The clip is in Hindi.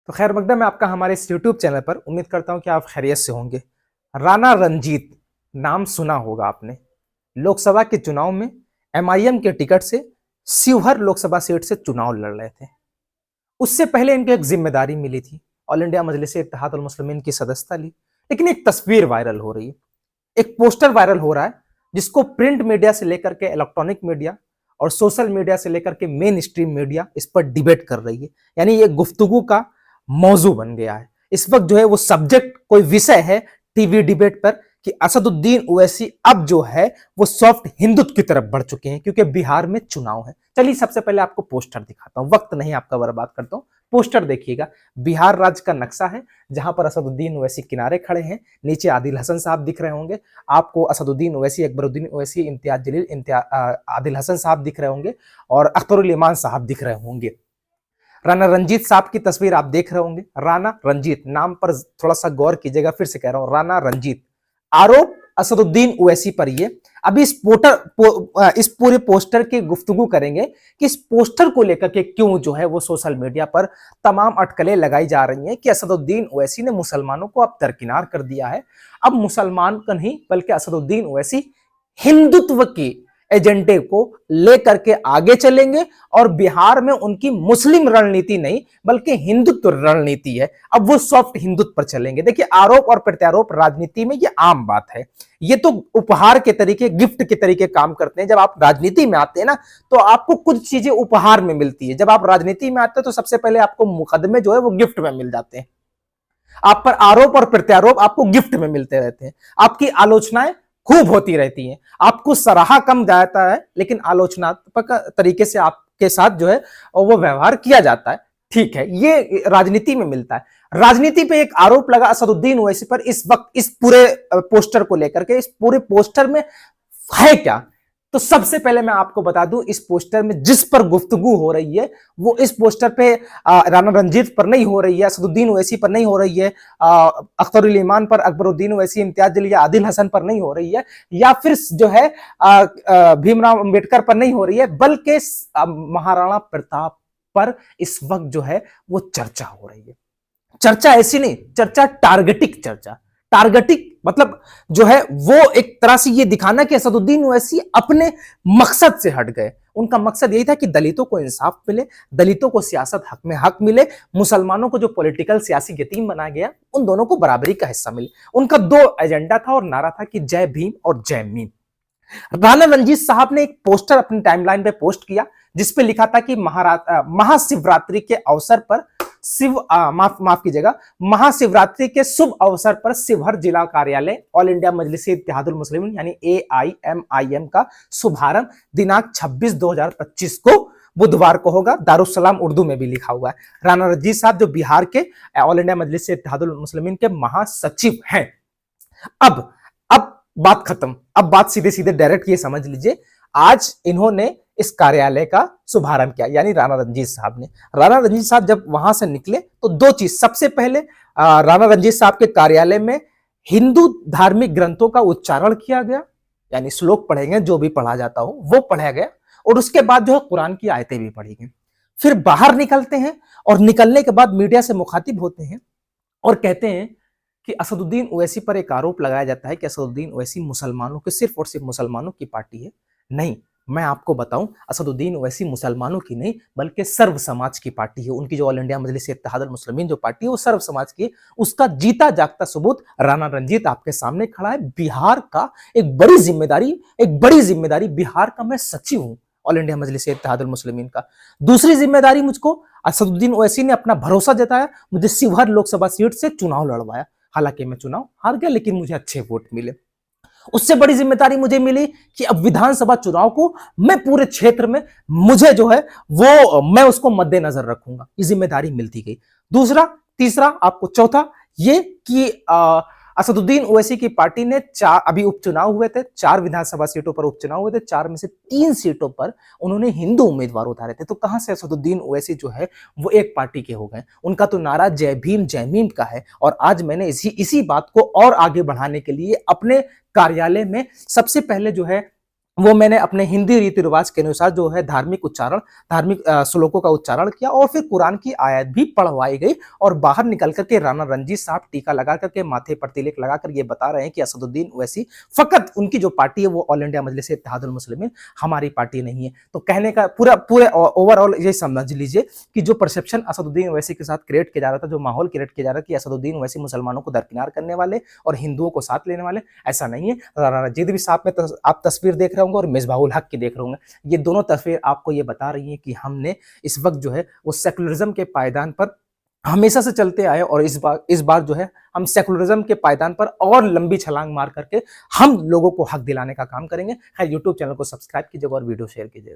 तो खैर मकदम है आपका हमारे इस यूट्यूब चैनल पर। उम्मीद करता हूं कि आप खैरियत से होंगे। राणा रंजीत नाम सुना होगा आपने। लोकसभा के चुनाव में एमआईएम के टिकट से शिवहर लोकसभा सीट से चुनाव लड़ रहे थे। उससे पहले इनको एक जिम्मेदारी मिली थी, ऑल इंडिया मजलिस इत्तेहाद उल मुस्लिमीन की सदस्यता ली। लेकिन एक तस्वीर वायरल हो रही है, एक पोस्टर वायरल हो रहा है, जिसको प्रिंट मीडिया से लेकर के इलेक्ट्रॉनिक मीडिया और सोशल मीडिया से लेकर के मेन स्ट्रीम मीडिया इस पर डिबेट कर रही है। यानी ये गुफ्तगू का मौजू बन गया है। इस वक्त जो है वो सब्जेक्ट, कोई विषय है टीवी डिबेट पर कि असदुद्दीन ओवैसी अब जो है वो सॉफ्ट हिंदुत्व की तरफ बढ़ चुके हैं, क्योंकि बिहार में चुनाव है। चलिए सबसे पहले आपको पोस्टर दिखाता हूं, वक्त नहीं आपका बर्बाद करता हूं। पोस्टर देखिएगा, बिहार राज्य का नक्शा है जहां पर असदुद्दीन ओवैसी किनारे खड़े हैं। नीचे आदिल हसन साहब दिख रहे होंगे आपको, असदुद्दीन ओवैसी, अकबरुद्दीन ओवैसी, इम्तियाज जलील, आदिल हसन साहब दिख रहे होंगे और अख्तरुल इमान साहब दिख रहे होंगे। राणा रंजीत साहब की तस्वीर आप देख रहे होंगे। राणा रंजीत नाम पर थोड़ा सा गौर कीजिएगा, फिर से कह रहा हूं, राणा रंजीत। आरोप असदुद्दीन ओवैसी पर ये। अभी इस पूरे पोस्टर की गुफ्तगू करेंगे कि इस पोस्टर को लेकर के क्यों जो है वो सोशल मीडिया पर तमाम अटकलें लगाई जा रही हैं कि असदुद्दीन ओवैसी ने मुसलमानों को अब दरकिनार कर दिया है। अब मुसलमान का नहीं बल्कि असदुद्दीन ओवैसी हिंदुत्व की एजेंडे को लेकर के आगे चलेंगे और बिहार में उनकी मुस्लिम रणनीति नहीं बल्कि हिंदुत्व रणनीति है। अब वो सॉफ्ट हिंदुत्व पर चलेंगे। देखिए, आरोप और प्रत्यारोप राजनीति में ये आम बात है। ये तो उपहार के तरीके, गिफ्ट के तरीके काम करते हैं। जब आप राजनीति में आते हैं ना, तो आपको कुछ चीजें उपहार में मिलती है। जब आप राजनीति में आते हैं तो सबसे पहले आपको मुकदमे जो है वो गिफ्ट में मिल जाते हैं। आप पर आरोप और प्रत्यारोप आपको गिफ्ट में मिलते रहते हैं। आपकी आलोचनाएं खूब होती रहती हैं, आपको सराहा कम जाता है, लेकिन आलोचनात्मक तरीके से आपके साथ जो है वो व्यवहार किया जाता है। ठीक है, ये राजनीति में मिलता है। राजनीति पे एक आरोप लगा असदुद्दीन ओवैसी पर इस वक्त, इस पूरे पोस्टर को लेकर के। इस पूरे पोस्टर में है क्या? तो सबसे पहले मैं आपको बता दूं, इस पोस्टर में जिस पर गुफ्तगू हो रही है वो इस पोस्टर पे राणा रंजीत पर नहीं हो रही है, असदुद्दीन ओवैसी पर नहीं हो रही है, अख्तरुल इमान पर, अकबरुद्दीन ओवैसी, इम्तियाज जलील या आदिल हसन पर नहीं हो रही है, या फिर जो है भीमराव अंबेडकर पर नहीं हो रही है, बल्कि महाराणा प्रताप पर इस वक्त जो है वो चर्चा हो रही है। चर्चा ऐसी नहीं, चर्चा टारगेटिक चर्चा। टारगेटिक मतलब जो है वो एक तरह से ये दिखाना कि असदुद्दीन ओवैसी अपने मकसद से हट गए। उनका मकसद यही था कि दलितों को इंसाफ मिले, दलितों को सियासत हक में हक मिले, मुसलमानों को जो पॉलिटिकल सियासी यतीम बनाया गया उन दोनों को बराबरी का हिस्सा मिले। उनका दो एजेंडा था और नारा था कि जय भीम और जय मीम। राणा रंजीत साहब ने एक पोस्टर अपनी टाइमलाइन पे पोस्ट किया जिसपे लिखा था कि महाशिवरात्रि के अवसर पर माफ कीजिएगा, महाशिवरात्रि के शुभ अवसर पर शिवहर जिला कार्यालय ऑल इंडिया मजलिस इत्तेहादुल मुस्लिमीन यानी AIMIM का शुभारंभ दिनांक 26/2025 को बुधवार को होगा। दारुस्सलाम उर्दू में भी लिखा हुआ है। राणा रंजीत साहब जो बिहार के ऑल इंडिया मजलिस इत्तेहादुल मुस्लिमीन के महासचिव हैं। अब बात खत्म। अब बात सीधे सीधे डायरेक्ट ये समझ लीजिए, आज इन्होंने इस कार्यालय का शुभारंभ किया, यानी राणा रंजीत साहब ने। राणा रंजीत साहब जब वहां से निकले तो दो चीज, सबसे पहले राणा रंजीत साहब के कार्यालय में हिंदू धार्मिक ग्रंथों का उच्चारण किया गया, यानी श्लोक पढ़ेंगे, जो भी पढ़ा जाता हो वो पढ़ा गया, और उसके बाद जो है कुरान की आयतें भी पढ़ी गई। फिर बाहर निकलते हैं और निकलने के बाद मीडिया से मुखातिब होते हैं और कहते हैं कि असदुद्दीन ओवैसी पर एक आरोप लगाया जाता है कि असदुद्दीन ओवैसी मुसलमानों के, सिर्फ और सिर्फ मुसलमानों की पार्टी है। नहीं, मैं आपको बताऊं, असदुद्दीन ओवैसी मुसलमानों की नहीं बल्कि सर्व समाज की पार्टी है। उनकी जो ऑल इंडिया मजलिस इत्तेहादुल मुस्लिमीन जो पार्टी है वो सर्व समाज की है। उसका जीता जागता सबूत राणा रंजीत आपके सामने खड़ा है। बिहार का एक बड़ी जिम्मेदारी, बिहार का मैं सचिव हूं ऑल इंडिया मजलिस इत्तेहादुल मुस्लिमीन का। दूसरी जिम्मेदारी मुझको, असदुद्दीन ओवैसी ने अपना भरोसा जताया, मुझे शिवहर लोकसभा सीट से चुनाव लड़वाया। हालांकि मैं चुनाव हार गया लेकिन मुझे अच्छे वोट मिले। उससे बड़ी जिम्मेदारी मुझे मिली कि अब विधानसभा चुनाव को मैं पूरे क्षेत्र में, मुझे जो है वो मैं उसको मद्देनजर रखूंगा। ये जिम्मेदारी मिलती गई। दूसरा, तीसरा, आपको चौथा ये कि असदुद्दीन ओवैसी की पार्टी ने अभी उपचुनाव हुए थे, 4 विधानसभा सीटों पर उपचुनाव हुए थे, 4 में से 3 सीटों पर उन्होंने हिंदू उम्मीदवार उतारे थे। तो कहां से असदुद्दीन ओवैसी जो है वो एक पार्टी के हो गए? उनका तो नारा जय भीम जय मीम का है। और आज मैंने इसी बात को और आगे बढ़ाने के लिए अपने कार्यालय में सबसे पहले जो है वो मैंने अपने हिंदी रीति रिवाज के अनुसार जो है धार्मिक उच्चारण, धार्मिक श्लोकों का उच्चारण किया और फिर कुरान की आयत भी पढ़वाई गई और बाहर निकल करके राणा रणजीत साहब टीका लगा करके माथे पर तिलक लगाकर ये बता रहे हैं कि असदुद्दीन ओवैसी फकत उनकी जो पार्टी है वो ऑल इंडिया मजलिस इत्तेहादुल मुस्लिमीन, हमारी पार्टी नहीं है। तो कहने का पूरे ओवरऑल ये समझ लीजिए कि जो परसेप्शन असदुद्दीन ओवैसी के साथ क्रिएट किया जा रहा था, जो माहौल क्रिएट किया जा रहा था कि असदुद्दीन ओवैसी मुसलमानों को दरकिनार करने वाले और हिंदुओं को साथ लेने वाले, ऐसा नहीं है। राणा रंजीत भी साथ में आप तस्वीर देख रहे होंगे और मिसबाहुल हक की देख रहे होंगे। ये दोनों तस्वीर आपको ये बता रही हैं कि हमने इस वक्त जो है वो सेकुलरिज्म के पायदान पर हमेशा से चलते आए और इस बार जो है हम सेकुलरिज्म के पायदान पर और लंबी छलांग मार करके हम लोगों को हक दिलाने का काम करेंगे। खैर, यूट्यूब चैनल को सब्सक्राइब कीजिएगा और वीडियो शेयर कीजिएगा।